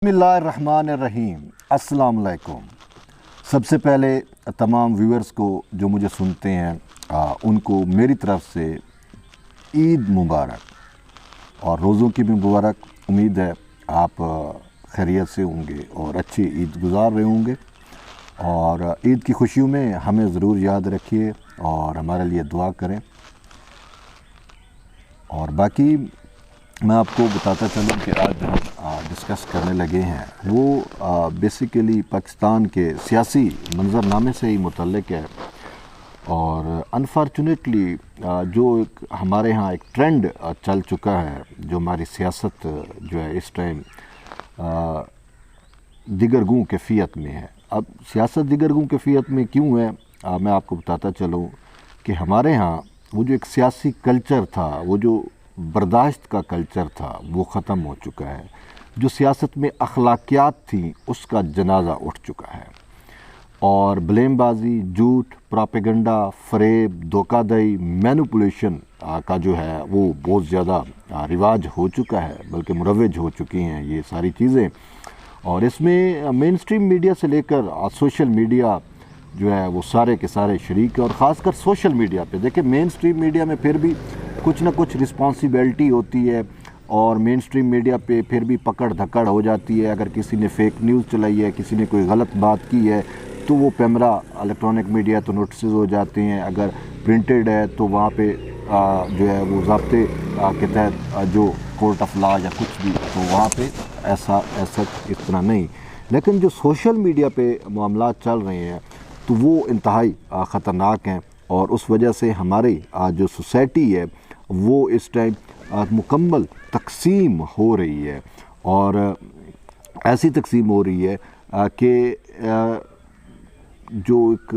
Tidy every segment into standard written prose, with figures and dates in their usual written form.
بسم اللہ الرحمن الرحیم۔ السلام علیکم۔ سب سے پہلے تمام ویورز کو جو مجھے سنتے ہیں ان کو میری طرف سے عید مبارک اور روزوں کی بھی مبارک۔ امید ہے آپ خیریت سے ہوں گے اور اچھی عید گزار رہے ہوں گے، اور عید کی خوشیوں میں ہمیں ضرور یاد رکھیے اور ہمارے لیے دعا کریں۔ اور باقی میں آپ کو بتاتا چلوں کہ آج ہم ڈسکس کرنے لگے ہیں وہ بیسیکلی پاکستان کے سیاسی منظرنامے سے ہی متعلق ہے، اور انفارچونیٹلی جو ہمارے ہاں ایک ٹرینڈ چل چکا ہے، جو ہماری سیاست جو ہے اس ٹائم دیگرگوں کیفیت میں ہے۔ اب سیاست دیگرگوں کیفیت میں کیوں ہے، میں آپ کو بتاتا چلوں کہ ہمارے ہاں وہ جو ایک سیاسی کلچر تھا، وہ جو برداشت کا کلچر تھا، وہ ختم ہو چکا ہے۔ جو سیاست میں اخلاقیات تھیں اس کا جنازہ اٹھ چکا ہے، اور بلیم بازی، جھوٹ، پراپیگنڈا، فریب، دھوکہ دہی، مینوپولیشن کا جو ہے وہ بہت زیادہ رواج ہو چکا ہے، بلکہ مروج ہو چکی ہیں یہ ساری چیزیں۔ اور اس میں مین اسٹریم میڈیا سے لے کر سوشل میڈیا جو ہے وہ سارے کے سارے شریک ہے، اور خاص کر سوشل میڈیا پہ دیکھیں، مین اسٹریم میڈیا میں پھر بھی کچھ نہ کچھ رسپانسبلٹی ہوتی ہے، اور مین اسٹریم میڈیا پہ پھر بھی پکڑ دھکڑ ہو جاتی ہے۔ اگر کسی نے فیک نیوز چلائی ہے، کسی نے کوئی غلط بات کی ہے، تو وہ پیمرا الیکٹرانک میڈیا تو نوٹسز ہو جاتے ہیں۔ اگر پرنٹڈ ہے تو وہاں پہ جو ہے وہ ضابطے کے تحت جو کورٹ آف لا یا کچھ بھی، تو وہاں پہ ایسا اس طرح نہیں۔ لیکن جو سوشل میڈیا پہ معاملات چل رہے ہیں تو وہ انتہائی خطرناک ہیں، اور اس وجہ سے ہماری جو سوسائٹی ہے وہ اس ٹائم مکمل تقسیم ہو رہی ہے، اور ایسی تقسیم ہو رہی ہے کہ جو ایک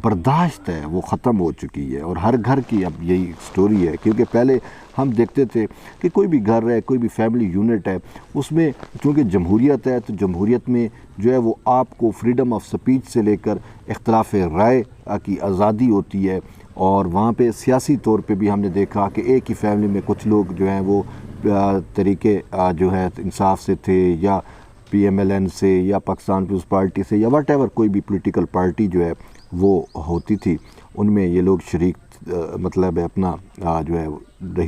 برداشت ہے وہ ختم ہو چکی ہے، اور ہر گھر کی اب یہی سٹوری ہے۔ کیونکہ پہلے ہم دیکھتے تھے کہ کوئی بھی گھر ہے، کوئی بھی فیملی یونٹ ہے، اس میں چونکہ جمہوریت ہے تو جمہوریت میں جو ہے وہ آپ کو فریڈم آف سپیچ سے لے کر اختلاف رائے کی آزادی ہوتی ہے، اور وہاں پہ سیاسی طور پہ بھی ہم نے دیکھا کہ ایک ہی فیملی میں کچھ لوگ جو ہیں وہ طریقے جو ہے انصاف سے تھے، یا پی ایم ایل این سے، یا پاکستان پیپلز پارٹی سے، یا واٹ ایور کوئی بھی پولیٹیکل پارٹی جو ہے وہ ہوتی تھی، ان میں یہ لوگ شریک مطلب اپنا جو ہے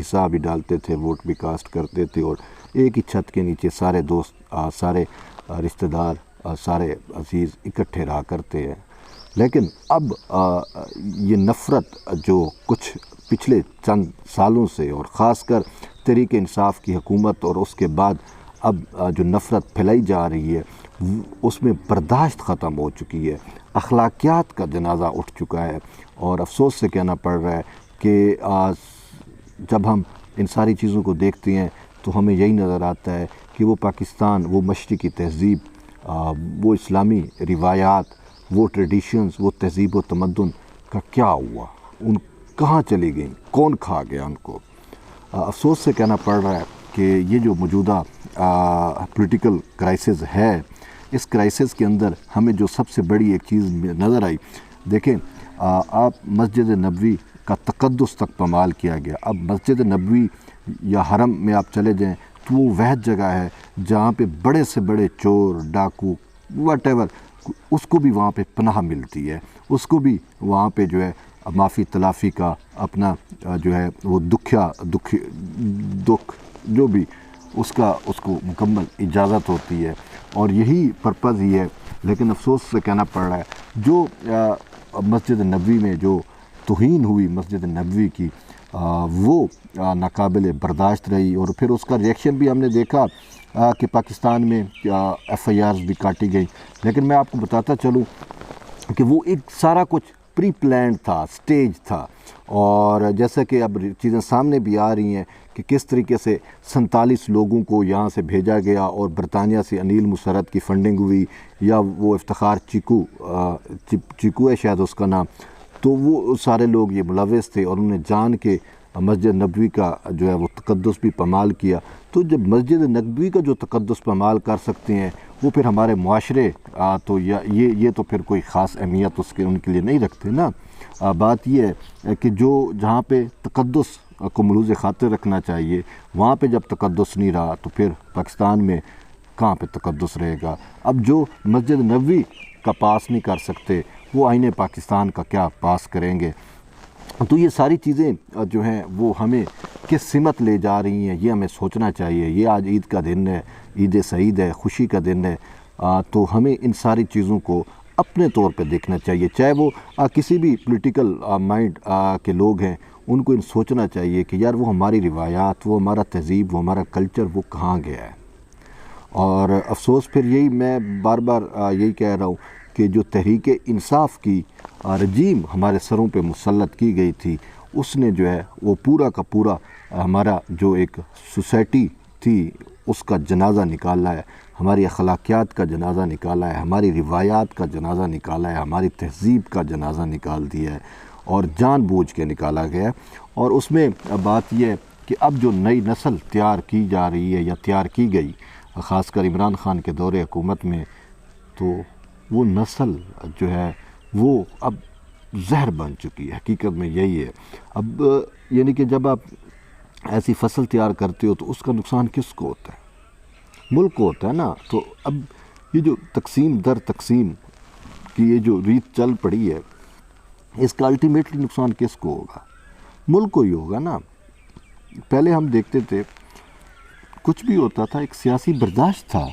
حصہ بھی ڈالتے تھے، ووٹ بھی کاسٹ کرتے تھے، اور ایک ہی چھت کے نیچے سارے دوست، سارے رشتہ دار، سارے عزیز اکٹھے رہا کرتے ہیں۔ لیکن اب یہ نفرت جو کچھ پچھلے چند سالوں سے، اور خاص کر تحریک انصاف کی حکومت اور اس کے بعد اب جو نفرت پھیلائی جا رہی ہے، اس میں برداشت ختم ہو چکی ہے، اخلاقیات کا جنازہ اٹھ چکا ہے، اور افسوس سے کہنا پڑ رہا ہے کہ جب ہم ان ساری چیزوں کو دیکھتے ہیں تو ہمیں یہی نظر آتا ہے کہ وہ پاکستان، وہ مشرقی تہذیب، وہ اسلامی روایات، وہ ٹریڈیشنز، وہ تہذیب و تمدن کا کیا ہوا، ان کہاں چلی گئیں، کون کھا گیا ان کو۔ افسوس سے کہنا پڑ رہا ہے کہ یہ جو موجودہ پولیٹیکل کرائسس ہے، اس کرائسس کے اندر ہمیں جو سب سے بڑی ایک چیز نظر آئی، دیکھیں آپ مسجد نبوی کا تقدس تک پامال کیا گیا۔ اب مسجد نبوی یا حرم میں آپ چلے جائیں تو وہ جگہ ہے جہاں پہ بڑے سے بڑے چور، ڈاکو، واٹ ایور، اس کو بھی وہاں پہ پناہ ملتی ہے، اس کو بھی وہاں پہ جو ہے معافی تلافی کا اپنا جو ہے وہ دکھ جو بھی اس کو مکمل اجازت ہوتی ہے، اور یہی پرپز ہی ہے۔ لیکن افسوس سے کہنا پڑ رہا ہے جو مسجد نبوی میں جو توہین ہوئی مسجد نبوی کی، وہ ناقابل برداشت رہی، اور پھر اس کا ریئیکشن بھی ہم نے دیکھا کہ پاکستان میں ایف آئی آرز بھی کاٹی گئی۔ لیکن میں آپ کو بتاتا چلوں کہ وہ ایک سارا کچھ پری پلانڈ تھا، سٹیج تھا، اور جیسا کہ اب چیزیں سامنے بھی آ رہی ہیں کہ کس طریقے سے 47 لوگوں کو یہاں سے بھیجا گیا، اور برطانیہ سے انیل مسرت کی فنڈنگ ہوئی، یا وہ افتخار چیکو ہے شاید اس کا نام، تو وہ سارے لوگ یہ ملوث تھے، اور انہوں نے جان کے مسجد نبوی کا جو ہے وہ تقدس بھی پامال کیا۔ تو جب مسجد نبوی کا جو تقدس پامال کر سکتے ہیں، وہ پھر ہمارے معاشرے تو یہ تو پھر کوئی خاص اہمیت ان کے لیے نہیں رکھتے نا۔ بات یہ ہے کہ جہاں پہ تقدس کو ملوث خاطر رکھنا چاہیے، وہاں پہ جب تقدس نہیں رہا تو پھر پاکستان میں کہاں پہ تقدس رہے گا؟ اب جو مسجد نبوی کا پاس نہیں کر سکتے وہ آئین پاکستان کا کیا پاس کریں گے؟ تو یہ ساری چیزیں جو ہیں وہ ہمیں کس سمت لے جا رہی ہیں، یہ ہمیں سوچنا چاہیے۔ یہ آج عید کا دن ہے، عید سعید ہے، خوشی کا دن ہے، تو ہمیں ان ساری چیزوں کو اپنے طور پہ دیکھنا چاہیے، چاہے وہ کسی بھی پولیٹیکل مائنڈ کے لوگ ہیں، ان کو سوچنا چاہیے کہ یار وہ ہماری روایات، وہ ہمارا تہذیب، وہ ہمارا کلچر وہ کہاں گیا ہے۔ اور افسوس پھر یہی میں بار بار یہی کہہ رہا ہوں کہ جو تحریک انصاف کی رجیم ہمارے سروں پہ مسلط کی گئی تھی، اس نے جو ہے وہ پورا کا پورا ہمارا جو ایک سوسائٹی تھی اس کا جنازہ نکالا ہے، ہماری اخلاقیات کا جنازہ نکالا ہے، ہماری روایات کا جنازہ نکالا ہے، ہماری تہذیب کا جنازہ نکال دیا ہے، اور جان بوجھ کے نکالا گیا ہے۔ اور اس میں بات یہ ہے کہ اب جو نئی نسل تیار کی جا رہی ہے یا تیار کی گئی، خاص کر عمران خان کے دور حکومت میں، تو وہ نسل جو ہے وہ اب زہر بن چکی ہے۔ حقیقت میں یہی ہے۔ اب یعنی کہ جب آپ ایسی فصل تیار کرتے ہو تو اس کا نقصان کس کو ہوتا ہے؟ ملک کو ہوتا ہے نا۔ تو اب یہ جو تقسیم در تقسیم کی یہ جو ریت چل پڑی ہے، اس کا الٹیمیٹلی نقصان کس کو ہوگا؟ ملک کو ہی ہوگا نا۔ پہلے ہم دیکھتے تھے کچھ بھی ہوتا تھا ایک سیاسی برداشت تھا،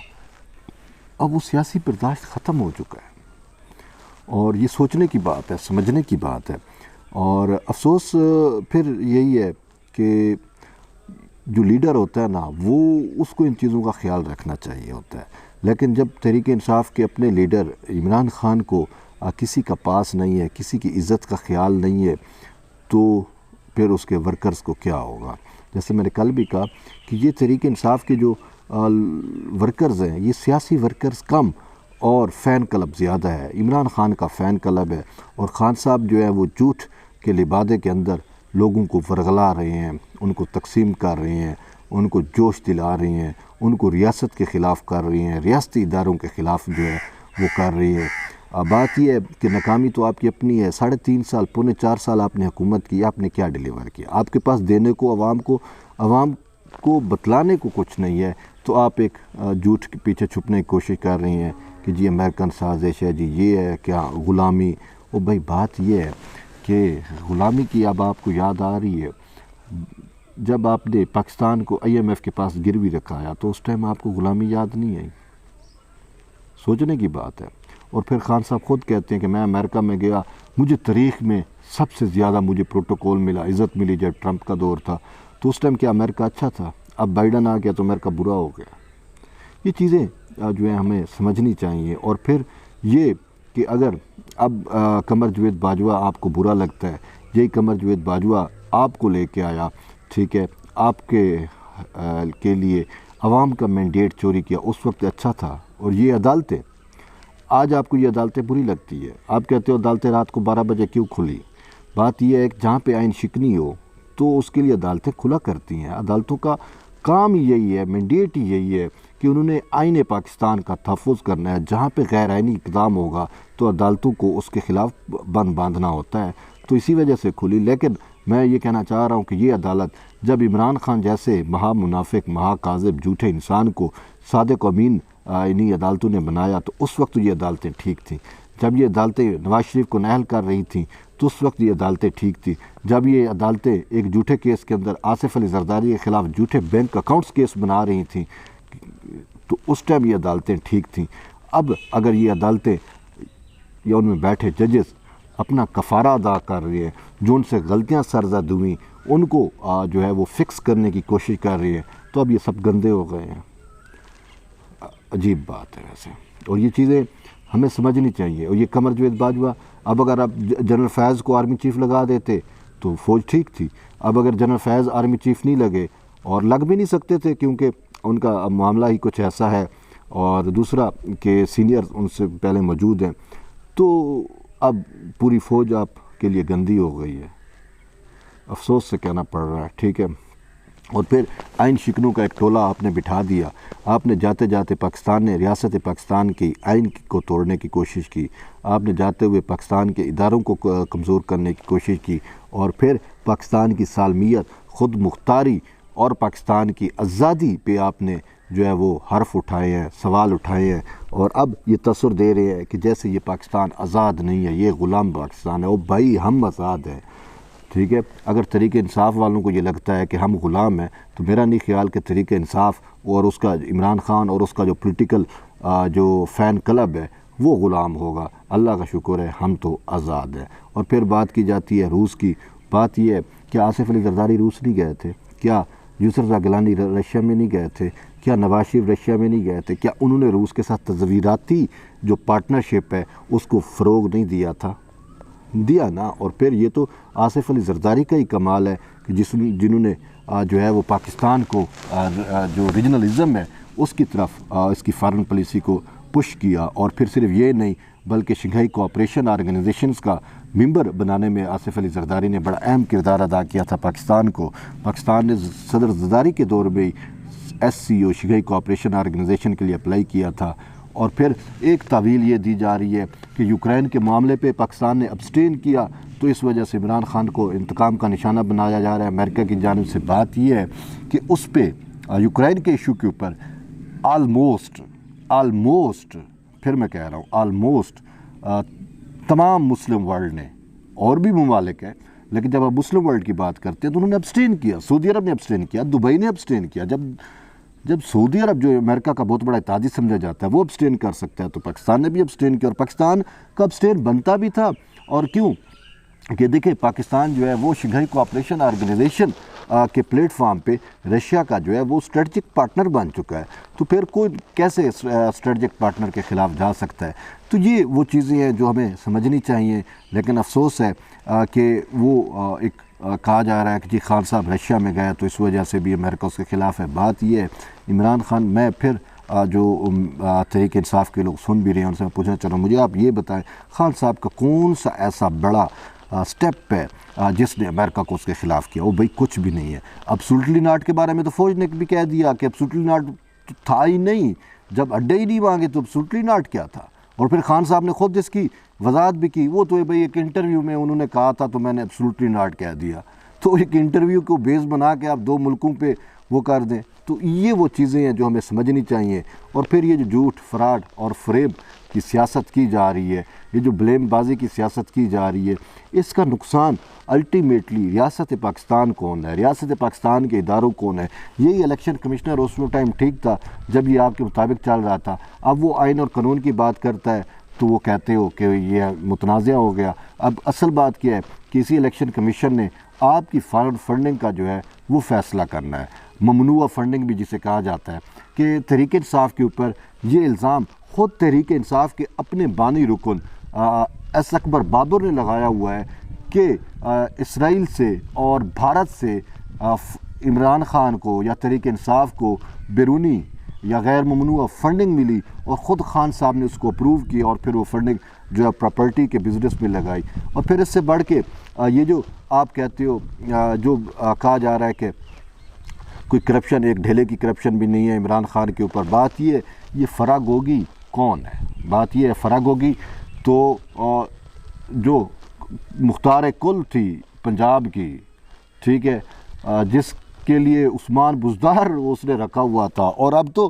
اب وہ سیاسی برداشت ختم ہو چکا ہے، اور یہ سوچنے کی بات ہے، سمجھنے کی بات ہے۔ اور افسوس پھر یہی ہے کہ جو لیڈر ہوتا ہے نا، وہ اس کو ان چیزوں کا خیال رکھنا چاہیے ہوتا ہے، لیکن جب تحریک انصاف کے اپنے لیڈر عمران خان کو کسی کا پاس نہیں ہے، کسی کی عزت کا خیال نہیں ہے، تو پھر اس کے ورکرز کو کیا ہوگا؟ جیسے میں نے کل بھی کہا کہ یہ تحریک انصاف کے جو ورکرز ہیں، یہ سیاسی ورکرز کم اور فین کلب زیادہ ہے۔ عمران خان کا فین کلب ہے، اور خان صاحب جو ہے وہ جھوٹ کے لبادے کے اندر لوگوں کو ورغلا رہے ہیں، ان کو تقسیم کر رہے ہیں، ان کو جوش دلا رہے ہیں، ان کو ریاست کے خلاف کر رہی ہیں، ریاستی اداروں کے خلاف جو ہے وہ کر رہی ہے۔ بات یہ ہے کہ ناکامی تو آپ کی اپنی ہے۔ 3.5 سال، پونے 4 سال آپ نے حکومت کی، آپ نے کیا ڈیلیور کیا؟ آپ کے پاس دینے کو عوام کو بتلانے کو کچھ نہیں ہے، تو آپ ایک جھوٹ کے پیچھے چھپنے کی کوشش کر رہی ہیں کہ جی امریکن سازش ہے، جی یہ ہے کیا غلامی۔ او بھائی بات یہ ہے کہ غلامی کی اب آپ کو یاد آ رہی ہے، جب آپ نے پاکستان کو IMF کے پاس گروی رکھایا تو اس ٹائم آپ کو غلامی یاد نہیں آئی؟ سوچنے کی بات ہے۔ اور پھر خان صاحب خود کہتے ہیں کہ میں امریکہ میں گیا، مجھے تاریخ میں سب سے زیادہ مجھے پروٹوکول ملا، عزت ملی جب ٹرمپ کا دور تھا، تو اس ٹائم کیا امریکہ اچھا تھا؟ اب بائیڈن آ گیا تو امریکہ برا ہو گیا۔ یہ چیزیں جو ہیں ہمیں سمجھنی چاہیے۔ اور پھر یہ کہ اگر اب قمر جاوید باجوہ آپ کو برا لگتا ہے، یہی قمر جاوید باجوہ آپ کو لے کے آیا، ٹھیک ہے، آپ کے لیے عوام کا مینڈیٹ چوری کیا، اس وقت اچھا تھا۔ اور یہ عدالتیں آج آپ کو یہ عدالتیں بری لگتی ہے، آپ کہتے ہو عدالتیں رات کو 12 بجے کیوں کھلی؟ بات یہ ہے کہ جہاں پہ آئین شکنی ہو تو اس کے لیے عدالتیں کھلا کرتی ہیں۔ عدالتوں کا کام ہی یہی ہے، مینڈیٹ ہی یہی ہے کہ انہوں نے آئین پاکستان کا تحفظ کرنا ہے۔ جہاں پہ غیر آئینی اقدام ہوگا تو عدالتوں کو اس کے خلاف باندھنا ہوتا ہے، تو اسی وجہ سے کھلی۔ لیکن میں یہ کہنا چاہ رہا ہوں کہ یہ عدالت جب عمران خان جیسے مہا منافق، مہا کاذب، جھوٹے انسان کو صادق و امین انہی عدالتوں نے بنایا، تو اس وقت یہ عدالتیں ٹھیک تھیں۔ جب یہ عدالتیں نواز شریف کو نااہل کر رہی تھیں تو اس وقت یہ عدالتیں ٹھیک تھیں۔ جب یہ عدالتیں ایک جھوٹے کیس کے اندر آصف علی زرداری کے خلاف جھوٹے بینک اکاؤنٹس کیس بنا رہی تھیں تو اس ٹائم یہ عدالتیں ٹھیک تھیں۔ اب اگر یہ عدالتیں یا ان میں بیٹھے ججز اپنا کفارہ ادا کر رہے ہیں، جو ان سے غلطیاں سرزد ہوئیں ان کو جو ہے وہ فکس کرنے کی کوشش کر رہی ہے، تو اب یہ سب گندے ہو گئے ہیں۔ عجیب بات ہے ویسے، اور یہ چیزیں ہمیں سمجھنی چاہیے۔ اور یہ قمر جاوید باجوہ، اب اگر آپ جنرل فیض کو آرمی چیف لگا دیتے تو فوج ٹھیک تھی۔ اب اگر جنرل فیض آرمی چیف نہیں لگے، اور لگ بھی نہیں سکتے تھے کیونکہ ان کا معاملہ ہی کچھ ایسا ہے، اور دوسرا کہ سینئر ان سے پہلے موجود ہیں، تو اب پوری فوج آپ کے لیے گندی ہو گئی ہے۔ افسوس سے کہنا پڑ رہا ہے، ٹھیک ہے۔ اور پھر آئین شکنوں کا ایک ٹولہ آپ نے بٹھا دیا۔ آپ نے جاتے جاتے پاکستان نے ریاست پاکستان کی آئین کو توڑنے کی کوشش کی، آپ نے جاتے ہوئے پاکستان کے اداروں کو کمزور کرنے کی کوشش کی، اور پھر پاکستان کی سالمیت، خود مختاری اور پاکستان کی آزادی پہ آپ نے جو ہے وہ حرف اٹھائے ہیں، سوال اٹھائے ہیں، اور اب یہ تصور دے رہے ہیں کہ جیسے یہ پاکستان آزاد نہیں ہے، یہ غلام پاکستان ہے۔ او بھائی ہم آزاد ہیں، ٹھیک ہے۔ اگر تحریک انصاف والوں کو یہ لگتا ہے کہ ہم غلام ہیں تو میرا نہیں خیال کہ تحریک انصاف اور اس کا عمران خان اور اس کا جو پولیٹیکل جو فین کلب ہے وہ غلام ہوگا۔ اللہ کا شکر ہے ہم تو آزاد ہیں۔ اور پھر بات کی جاتی ہے روس کی۔ بات یہ ہے کہ آصف علی زرداری روس نہیں گئے تھے؟ کیا یسر رضا گیلانی رشیا میں نہیں گئے تھے؟ کیا نواز شریف رشیا میں نہیں گئے تھے؟ کیا انہوں نے روس کے ساتھ تصویراتی جو پارٹنرشپ ہے اس کو فروغ نہیں دیا تھا؟ دیا نا۔ اور پھر یہ تو آصف علی زرداری کا ہی کمال ہے کہ جنہوں نے جو ہے وہ پاکستان کو جو ریجنلزم ہے اس کی طرف اس کی فارن پالیسی کو پش کیا، اور پھر صرف یہ نہیں بلکہ شنگھائی کوآپریشن آرگنائزیشنز کا ممبر بنانے میں آصف علی زرداری نے بڑا اہم کردار ادا کیا تھا پاکستان کو۔ پاکستان نے صدر زرداری کے دور میں SCO شنگھائی کوآپریشن آرگنائزیشن کے لیے اپلائی کیا تھا۔ اور پھر ایک تعویل یہ دی جا رہی ہے کہ یوکرین کے معاملے پہ پاکستان نے ابسٹین کیا تو اس وجہ سے عمران خان کو انتقام کا نشانہ بنایا جا رہا ہے امریکہ کی جانب سے۔ بات یہ ہے کہ اس پہ یوکرین کے ایشو کے اوپر آلموسٹ پھر میں کہہ رہا ہوں آلموسٹ تمام مسلم ورلڈ نے، اور بھی ممالک ہیں لیکن جب آپ مسلم ورلڈ کی بات کرتے ہیں تو انہوں نے ابسٹین کیا۔ سعودی عرب نے ابسٹین کیا، دبئی نے ابسٹین کیا۔ جب سعودی عرب جو امریکہ کا بہت بڑا اتحادی سمجھا جاتا ہے وہ ابسٹین کر سکتا ہے تو پاکستان نے بھی ابسٹین کیا، اور پاکستان کا ابسٹین بنتا بھی تھا۔ اور کیوں کہ دیکھیں پاکستان جو ہے وہ شنگھائی کوآپریشن آرگنائزیشن کے پلیٹ فارم پہ رشیا کا جو ہے وہ اسٹریٹجک پارٹنر بن چکا ہے، تو پھر کوئی کیسے اسٹریٹجک پارٹنر کے خلاف جا سکتا ہے؟ تو یہ وہ چیزیں ہیں جو ہمیں سمجھنی چاہیے۔ لیکن افسوس ہے کہ وہ ایک کہا جا رہا ہے کہ جی خان صاحب رشیا میں گئے تو اس وجہ سے بھی امریکہ اس کے خلاف ہے۔ بات یہ ہے عمران خان، میں پھر جو تحریک انصاف کے لوگ سن بھی رہے ہیں ان سے میں پوچھنا چاہ رہا ہوں، مجھے آپ یہ بتائیں خان صاحب کا کون سا ایسا بڑا سٹیپ ہے جس نے امریکہ کو اس کے خلاف کیا؟ وہ بھائی کچھ بھی نہیں ہے۔ ابسولوٹلی ناٹ کے بارے میں تو فوج نے بھی کہہ دیا کہ ابسولوٹلی ناٹ تھا ہی نہیں، جب اڈے ہی نہیں مانگے تو ابسولوٹلی ناٹ کیا تھا؟ اور پھر خان صاحب نے خود اس کی وضاحت بھی کی، وہ تو بھائی ایک انٹرویو میں انہوں نے کہا تھا تو میں نے ابسولوٹلی ناٹ کہہ دیا۔ تو ایک انٹرویو کو بیس بنا کے آپ دو ملکوں پہ وہ کر دیں، تو یہ وہ چیزیں ہیں جو ہمیں سمجھنی چاہیے۔ اور پھر یہ جو جھوٹ، فراڈ اور فریب کی سیاست کی جا رہی ہے، یہ جو بلیم بازی کی سیاست کی جا رہی ہے، اس کا نقصان الٹیمیٹلی ریاست پاکستان کون ہے، ریاست پاکستان کے اداروں کون ہے؟ یہی الیکشن کمشنر اس ٹائم ٹھیک تھا جب یہ آپ کے مطابق چل رہا تھا، اب وہ آئین اور قانون کی بات کرتا ہے تو وہ کہتے ہو کہ یہ متنازع ہو گیا۔ اب اصل بات کیا ہے کہ اسی الیکشن کمیشن نے آپ کی فارن فنڈنگ کا جو ہے وہ فیصلہ کرنا ہے، ممنوعہ فنڈنگ بھی جسے کہا جاتا ہے، کہ تحریک انصاف کے اوپر یہ الزام خود تحریک انصاف کے اپنے بانی رکن ایس اکبر بابر نے لگایا ہوا ہے کہ اسرائیل سے اور بھارت سے عمران خان کو یا تحریک انصاف کو بیرونی یا غیر ممنوعہ فنڈنگ ملی، اور خود خان صاحب نے اس کو اپروو کی، اور پھر وہ فنڈنگ جو ہے پراپرٹی کے بزنس میں لگائی۔ اور پھر اس سے بڑھ کے یہ جو آپ کہتے ہو جو کہا جا رہا ہے کہ کوئی کرپشن، ایک ڈھیلے کی کرپشن بھی نہیں ہے عمران خان کے اوپر۔ بات یہ فراگوگی کون ہے؟ بات یہ ہے فراگوگی تو جو مختار کل تھی پنجاب کی، ٹھیک ہے، جس کے لیے عثمان بزدار اس نے رکھا ہوا تھا، اور اب تو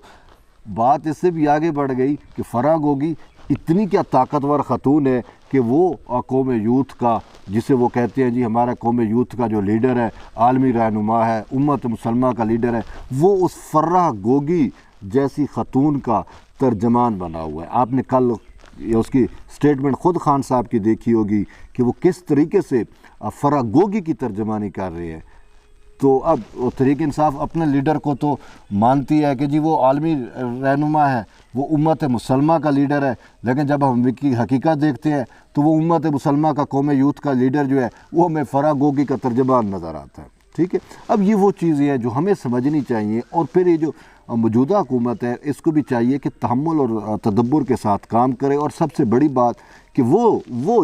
بات اس سے بھی آگے بڑھ گئی کہ فراگوگی اتنی کیا طاقتور خاتون ہے کہ وہ قوم یوتھ کا، جسے وہ کہتے ہیں جی ہمارا قوم یوتھ کا جو لیڈر ہے، عالمی رہنما ہے، امت مسلمہ کا لیڈر ہے، وہ اس فراگوگی جیسی خاتون کا ترجمان بنا ہوا ہے۔ آپ نے کل اس کی سٹیٹمنٹ خود خان صاحب کی دیکھی ہوگی کہ وہ کس طریقے سے فراگوگی کی ترجمانی کر رہے ہیں۔ تو اب تحریک انصاف اپنے لیڈر کو تو مانتی ہے کہ جی وہ عالمی رہنما ہے، وہ امت مسلمہ کا لیڈر ہے، لیکن جب ہم کی حقیقت دیکھتے ہیں تو وہ امت مسلمہ کا قوم یوتھ کا لیڈر جو ہے وہ ہمیں فراگوگی کا ترجمان نظر آتا ہے، ٹھیک ہے۔ اب یہ وہ چیزیں ہیں جو ہمیں سمجھنی چاہیے، اور پھر یہ جو موجودہ حکومت ہے اس کو بھی چاہیے کہ تحمل اور تدبر کے ساتھ کام کرے، اور سب سے بڑی بات کہ وہ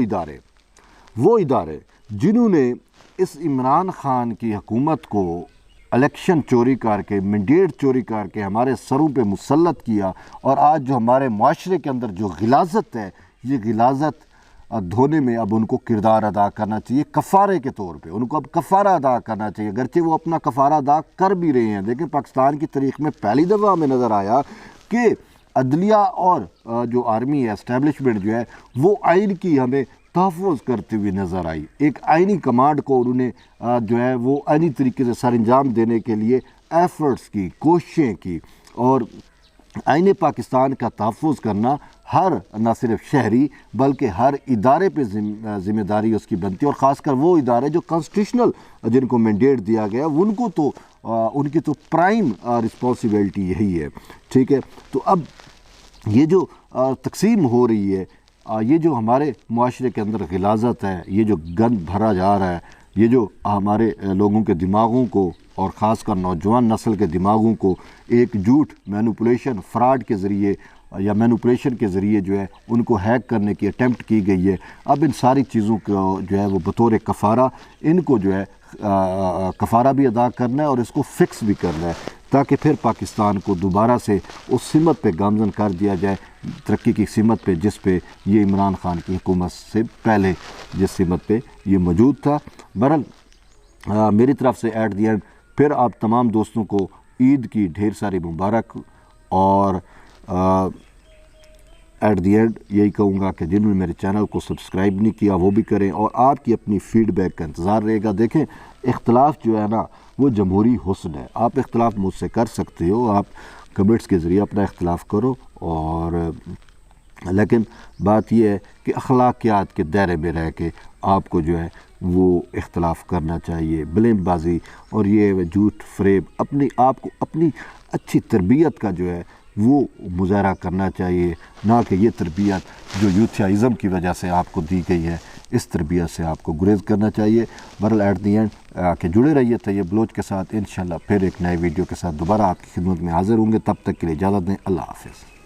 ادارے جنہوں نے اس عمران خان کی حکومت کو الیکشن چوری کر کے، مینڈیٹ چوری کر کے ہمارے سروں پہ مسلط کیا، اور آج جو ہمارے معاشرے کے اندر جو غلاظت ہے، یہ غلاظت دھونے میں اب ان کو کردار ادا کرنا چاہیے کفارے کے طور پہ، ان کو اب کفارہ ادا کرنا چاہیے، اگرچہ وہ اپنا کفارہ ادا کر بھی رہے ہیں۔ دیکھیں پاکستان کی تاریخ میں پہلی دفعہ ہمیں نظر آیا کہ عدلیہ اور جو آرمی ہے اسٹیبلشمنٹ جو ہے وہ آئین کی ہمیں تحفظ کرتے ہوئے نظر آئی، ایک آئینی کمانڈ کو انہوں نے جو ہے وہ آئینی طریقے سے سر انجام دینے کے لیے ایفرٹس کی، کوششیں کی، اور آئین پاکستان کا تحفظ کرنا ہر نہ صرف شہری بلکہ ہر ادارے پہ ذمہ داری اس کی بنتی ہے، اور خاص کر وہ ادارے جو کانسٹیٹیوشنل جن کو مینڈیٹ دیا گیا ان کو تو ان کی تو پرائم رسپانسبلٹی یہی ہے، ٹھیک ہے۔ تو اب یہ جو تقسیم ہو رہی ہے، یہ جو ہمارے معاشرے کے اندر غلاظت ہے، یہ جو گند بھرا جا رہا ہے، یہ جو ہمارے لوگوں کے دماغوں کو اور خاص کر نوجوان نسل کے دماغوں کو ایک جھوٹ مینوپولیشن فراڈ کے ذریعے یا مینوپولیشن کے ذریعے جو ہے ان کو ہیک کرنے کی اٹیمپٹ کی گئی ہے، اب ان ساری چیزوں کو جو ہے وہ بطور کفارہ ان کو جو ہے کفارہ بھی ادا کرنا ہے اور اس کو فکس بھی کرنا ہے، تاکہ پھر پاکستان کو دوبارہ سے اس سمت پہ گامزن کر دیا جائے، ترقی کی سمت پہ جس پہ یہ عمران خان کی حکومت سے پہلے جس سمت پہ یہ موجود تھا۔ بہرحال میری طرف سے ایٹ دی اینڈ پھر آپ تمام دوستوں کو عید کی ڈھیر ساری مبارک، اور ایٹ دی اینڈ یہی کہوں گا کہ جنہوں نے میرے چینل کو سبسکرائب نہیں کیا وہ بھی کریں، اور آپ کی اپنی فیڈ بیک کا انتظار رہے گا۔ دیکھیں اختلاف جو ہے نا وہ جمہوری حسن ہے، آپ اختلاف مجھ سے کر سکتے ہو، آپ کمنٹس کے ذریعے اپنا اختلاف کرو، اور لیکن بات یہ ہے کہ اخلاقیات کے دائرے میں رہ کے آپ کو جو ہے وہ اختلاف کرنا چاہیے، بلیم بازی اور یہ جھوٹ فریب اپنی آپ کو اپنی اچھی تربیت کا جو ہے وہ مظاہرہ کرنا چاہیے، نہ کہ یہ تربیت جو یوتھیائزم کی وجہ سے آپ کو دی گئی ہے اس تربیت سے آپ کو گریز کرنا چاہیے۔ بہرحال ایٹ دی اینڈ کہ جڑے رہیے طیب بلوچ کے ساتھ، انشاءاللہ پھر ایک نئے ویڈیو کے ساتھ دوبارہ آپ کی خدمت میں حاضر ہوں گے، تب تک کے لیے اجازت دیں، اللہ حافظ۔